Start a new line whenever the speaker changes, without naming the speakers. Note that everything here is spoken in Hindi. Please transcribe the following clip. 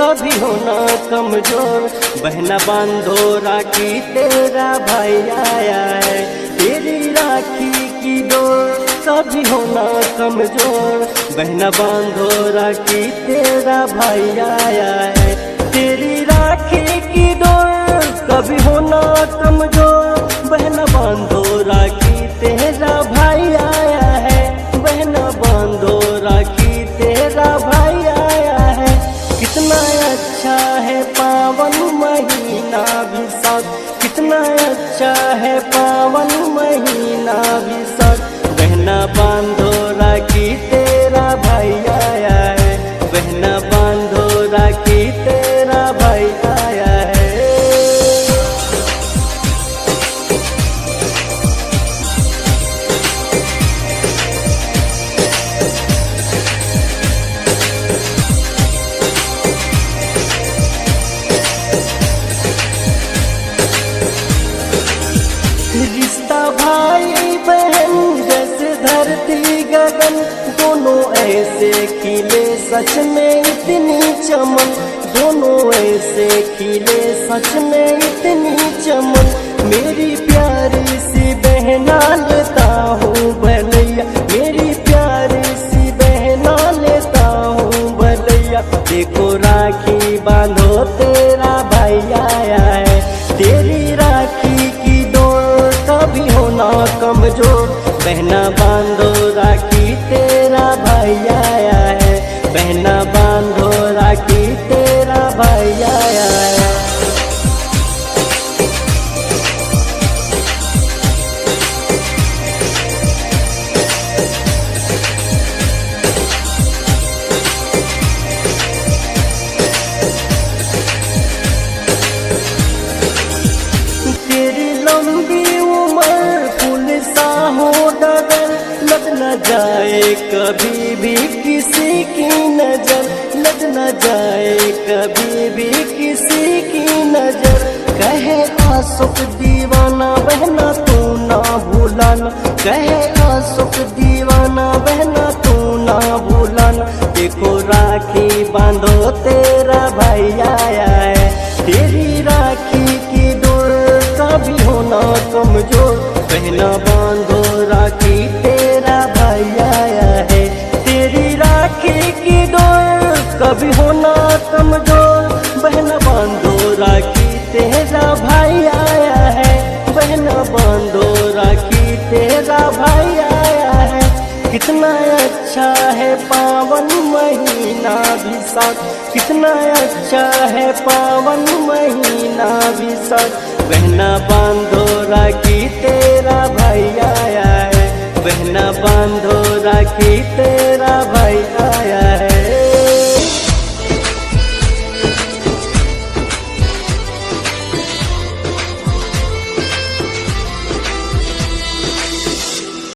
कभी होना कमजोर। बहना बांधो राखी तेरा भाई आया है, तेरी राखी की डोर कभी होना कमजोर। बहना बांधो राखी तेरा भाई आया है, तेरी राखी की डोर कभी होना कमजोर। बहना बांधो राखी तेरा भाई आया है, बहना बांधो राखी तेरा भाई आया है। कितना अच्छा है पावन महीना विसाख, कितना अच्छा है पावन महीना विसाख। बहना बांधो राखी तेरा भाई आया है, बहना बांधो राखी तेरा भाई आया है। रिश्ता भाई बहन जैसे धरती गगन, दोनों ऐसे खिले सच में इतनी चमन। दोनों ऐसे खिले सच में इतनी चमन। मेरी प्यारी सी बहना लेता हूँ भलैया, मेरी प्यारी सी बहना लेता हूँ भलैया। देखो राखी बांधो तेरा भाई आया है, तेरी राखी की डोर कभी होना कमजोर। बहना बांधो राखी तेरा भाई आया है, बहना बांधो राखी तेरा भाई आया है। तेरी लंबी उम्र फूल सा हो डगर, लग न जाए कभी भी किसी की नजर, लग न जाए कभी भी किसी की नजर। कहे आशिक दीवाना बहना तू ना भूलाना, कहे आशिक दीवाना बहना तू ना भूलाना। देखो राखी बांधो तेरा भाई आया है, तेरी राखी की डोर कभी होना कमजोर। बहना बांधो राखी तेरा भाई आया है, तेरी राखी की डोर कभी होना कमजोर। बहना बांधो राखी तेरा भाई आया है, बहना बांधो राखी तेरा भाई आया है। कितना अच्छा है पावन महीना विसाख, कितना अच्छा है पावन महीना विसाख। बहना बांधो राखी तेरा भाई आया है, बहना बांधो राखी तेरा भाई